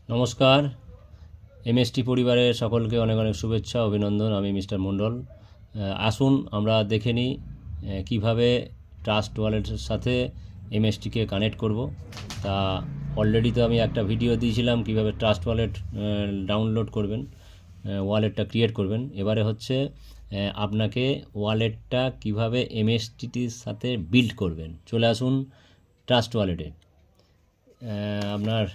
নমস্কার। এমএসটি পরিবারের সকলকে অনেক অনেক শুভেচ্ছা অভিনন্দন। আমি মিস্টার মণ্ডল। আসুন আমরা দেখে নিই কীভাবে ট্রাস্ট ওয়ালেটের সাথে এমএসটিকে কানেক্ট করব। তা অলরেডি তো আমি একটা ভিডিও দিয়েছিলাম কিভাবে ট্রাস্ট ওয়ালেট ডাউনলোড করবেন, ওয়ালেটটা ক্রিয়েট করবেন। এবারে হচ্ছে আপনাকে ওয়ালেটটা কিভাবে এমএসটির সাথে বিল্ড করবেন। চলে আসুন ট্রাস্ট ওয়ালেটে। আপনার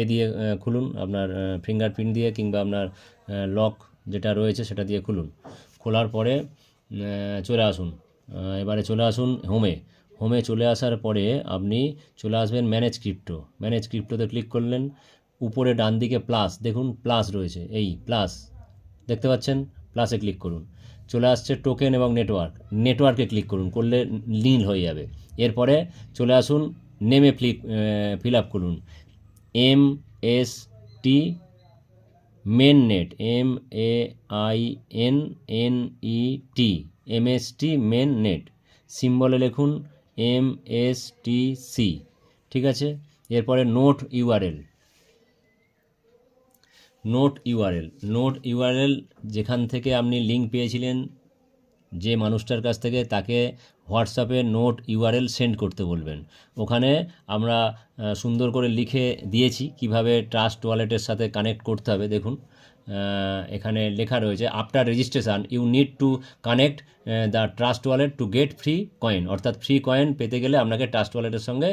দিয়ে খুলুন, আপনার ফিঙ্গারপ্রিন্ট দিয়ে কিংবা আপনার লক যেটা রয়েছে সেটা দিয়ে খুলুন। খোলার পরে চলে আসুন, এবারে চলে আসুন হোমে চলে আসার পরে আপনি চলে আসবেন ম্যানেজ ক্রিপ্টোতে ক্লিক করলেন। উপরে ডান দিকে প্লাস দেখুন, প্লাস রয়েছে, এই প্লাস দেখতে পাচ্ছেন, প্লাসে ক্লিক করুন। চলে আসছে টোকেন এবং নেটওয়ার্কে ক্লিক করুন, করলে নীল হয়ে যাবে। এরপরে চলে আসুন নেমে ফিল আপ করুন MST মেননেট, MAINNET, MST মেননেট। সিম্বলে লিখুন MSTC, ঠিক আছে। এরপরে নোট ইউআরএল যেখান থেকে আপনি লিঙ্ক পেয়েছিলেন যে মানুষটার কাছ থেকে, তাকে হোয়াটসঅ্যাপে নোট ইউআরএল সেন্ড করতে বলবেন। ওখানে আমরা সুন্দর করে লিখে দিয়েছি কিভাবে ট্রাস্ট ওয়ালেটের সাথে কানেক্ট করতে হবে। দেখুন এখানে লেখা রয়েছে, after registration you need to connect the trust wallet to get free coin. অর্থাৎ ফ্রি কয়েন পেতে গেলে আপনাকে ট্রাস্ট ওয়ালেটের সঙ্গে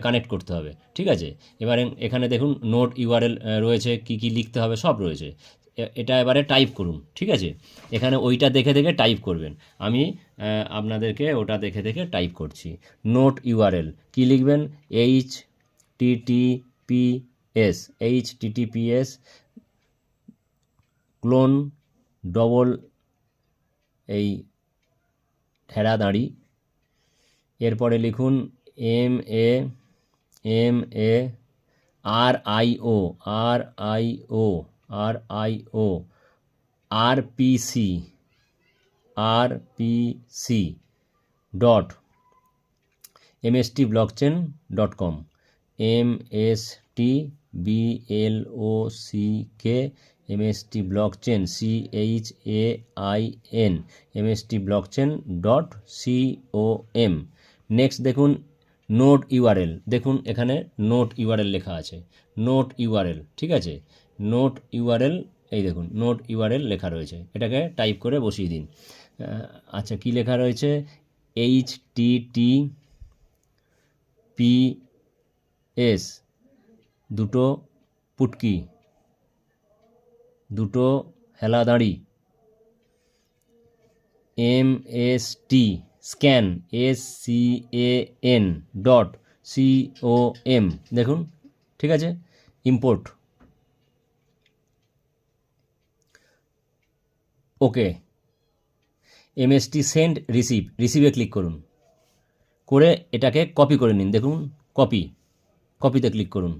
কানেক্ট করতে হবে, ঠিক আছে। এবারে এখানে দেখুন নোট ইউআরএল রয়েছে, কি কি লিখতে হবে সব রয়েছে। এটা এবারে টাইপ করুন, ঠিক আছে। এখানে ওইটা দেখে দেখে টাইপ করবেন। আমি আপনাদেরকে ওটা দেখে দেখে টাইপ করছি। নোট ইউআরএল কী লিখবেন? HTTPS ক্লোন ডবল এই ঠেড়া দাঁড়ি, এরপরে লিখুন RPC dot mstblockchain.com, mstblockchain CHAIN, mstblockchain.com। Next দেখুন নোট ইউআরএল, দেখুন এখানে নোট ইউআরএল লেখা আছে, নোট ইউআরএল, ঠিক আছে। নোট ইউআরএল, এই দেখুন নোট ইউআরএল লেখা রয়েছে, এটাকে টাইপ করে বসিয়ে দিন। আচ্ছা, কি লেখা রয়েছে? HTTPS দুটো পুটকি, দুটো হেলা দাঁড়ি, MST স্ক্যান SCAN.com, দেখুন, ঠিক আছে। ইম্পোর্ট, ওকে। MST সেন্ড রিসিভে ক্লিক করুন, করে এটাকে কপি করে নিন। দেখুন কপিতে ক্লিক করুন,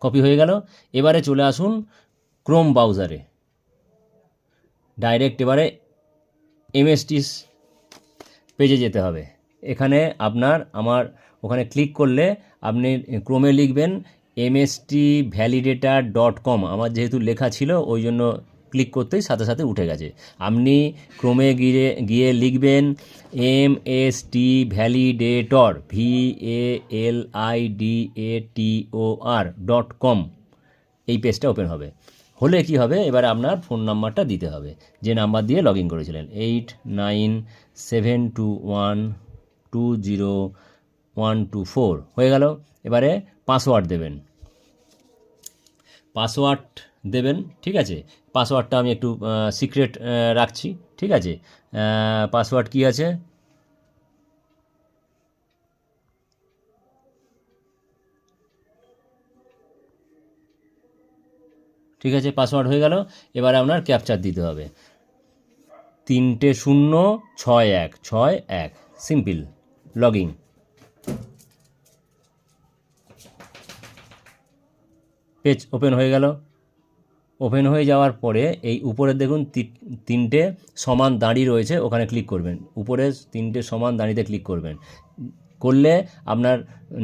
কপি হয়ে গেল। এবারে চলে আসুন ক্রোম ব্রাউজারে, ডাইরেক্ট এবারে MST পেজে যেতে হবে। এখানে আমার ওখানে ক্লিক করলে আপনি ক্রোমে লিখবেন mstvalidator.com। আমার যেহেতু লেখা ছিল ওই জন্য ক্লিক করতেই সাথে সাথে উঠে গেছে। আপনি ক্রোমে গিয়ে লিখবেন mstvalidator VALIDATOR.com, এই পেজটা ওপেন হবে। হলে কি হবে, এবারে আপনার ফোন নাম্বারটা দিতে হবে, যে নাম্বার দিয়ে লগ ইন করেছিলেন, 8972120124 হয়ে গেল। এবারে পাসওয়ার্ড দেবেন, ঠিক আছে। পাসওয়ার্ডটা আমি একটু সিক্রেট রাখছি, ঠিক আছে। পাসওয়ার্ড কি আছে? ঠিক আছে, পাসওয়ার্ড হয়ে গেল। এবারে আপনার ক্যাপচার দিতে হবে, 306161, simple log in. Page open হয়ে গেল। ওপেন হয়ে যাওয়ার পরে এই উপরে দেখুন তিনটে সমান দাঁড়ি রয়েছে, ওখানে ক্লিক করবেন। উপরে তিনটে সমান দাঁড়িতে ক্লিক করবেন। করলে আপনার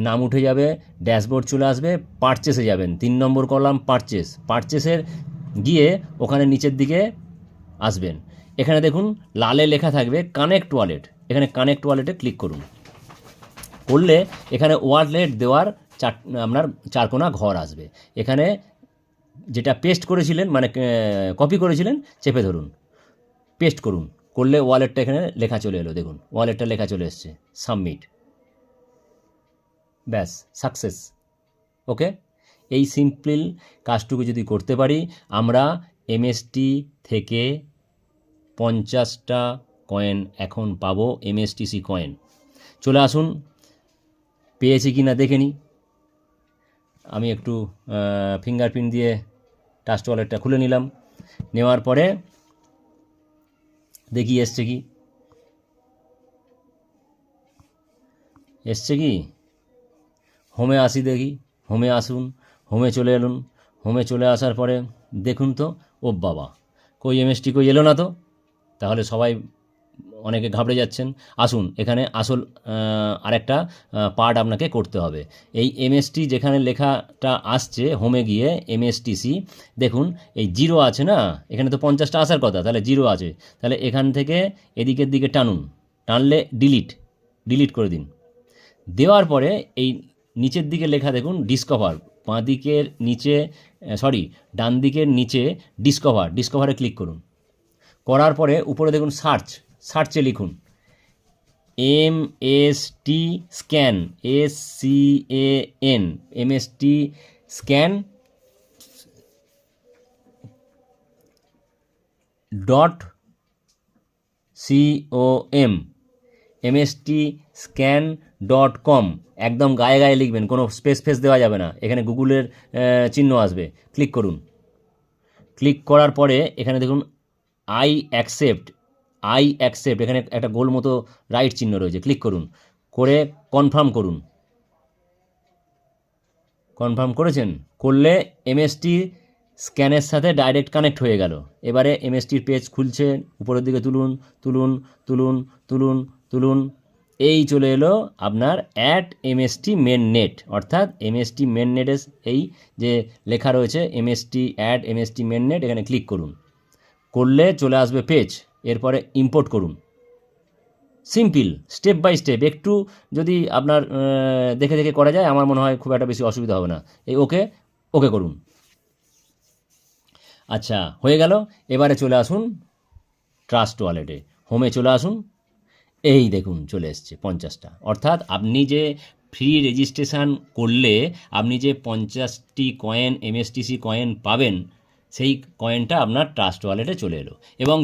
নাম উঠে যাবে, ড্যাশবোর্ড চলে আসবে, পারচেসে যাবেন, 3 নম্বর কলাম পারচেসের গিয়ে ওখানে নিচের দিকে আসবেন। এখানে দেখুন লালে লেখা থাকবে কানেক্ট ওয়ালেট, এখানে কানেক্ট ওয়ালেটে ক্লিক করুন। করলে এখানে ওয়ালেট দেওয়ার আপনার 4 কোণা ঘর আসবে। এখানে যেটা পেস্ট করেছিলেন মানে কপি করেছিলেন চেপে ধরুন, পেস্ট করুন, করলে ওয়ালেটটা এখানে লেখা চলে এলো, দেখুন ওয়ালেটটা লেখা চলে এসছে, সাবমিট, ব্যাস সাকসেস। ওকে, এই সিম্পল কাজটুকু যদি করতে পারি আমরা এমএসটি থেকে 50টা কয়েন এখন পাবো, এমএসটিসি কয়েন। চলে আসুন, পেয়েছি কি না দেখে নিই। আমি একটু ফিঙ্গারপ্রিন্ট দিয়ে ট্রাস্ট ওয়ালেটটা খুলে নিলাম, নেওয়ার পরে দেখি এসছে কি, হোমে আসি, দেখি হোমে আসুন, হোমে চলে এলুন, হোমে চলে আসার পরে দেখুন তো, ও বাবা কই এমএসটি কই এলো না তো, তাহলে সবাই অনেকে ঘাবড়ে যাচ্ছেন। আসুন, এখানে আসল আরেকটা পার্ট আপনাকে করতে হবে। এই এমএসটি যেখানে লেখাটা আসছে হোমে গিয়ে এমএসটিসি, দেখুন এই 0 আছে না, এখানে তো 50টা আসার কথা, তাহলে 0 আছে, তাহলে এখান থেকে এদিকের দিকে টানুন, টানলে ডিলিট করে দিন। দেওয়ার পরে এই নিচের দিকে লেখা দেখুন ডিসকভার, বাঁ দিকের নিচে ডান দিকের নিচে ডিসকভারে ক্লিক করুন। করার পরে উপরে দেখুন সার্চে লিখুন MST scan, SCAN, MST scan .com, mstscan.com, একদম গায়ে গায়ে লিখবেন, কোনো স্পেস দেওয়া যাবে না, এখানে গুগলের চিহ্ন আসবে, ক্লিক করুন। ক্লিক করার পরে এখানে দেখুন আই অ্যাকসেপ্ট, এখানে একটা গোল মতো রাইট চিহ্ন রয়েছে, ক্লিক করুন, করে কনফার্ম করেছেন, করলে এমএসটি স্ক্যানের সাথে ডাইরেক্ট কানেক্ট হয়ে গেল। এবারে এমএসটির পেজ খুলছে, উপরের দিকে তুলুন, এই চলে এলো আপনার @MST মেন নেট, অর্থাৎ এমএসটি মেন নেটের এই যে লেখা রয়েছে @MST মেন নেট, এখানে ক্লিক করুন, করলে চলে আসবে পেজ। এরপরে ইম্পোর্ট করুন, সিম্পল, স্টেপ বাই স্টেপ, একটু যদি আপনার দেখে করা যায় আমার মনে হয় খুব একটা বেশি অসুবিধা হবে না। এই ওকে করুন। আচ্ছা, হয়ে গেল। এবারে চলে আসুন ট্রাস্ট ওয়ালেটে, হোমে চলে আসুন, এই দেখুন চলে এসছে 50টা, অর্থাৎ আপনি যে ফ্রি রেজিস্ট্রেশন করলে আপনি যে 50টি কয়েন এমএসটিসি কয়েন পাবেন, সেই কয়েনটা আপনার ট্রাস্ট ওয়ালেটে চলে এলো। এবং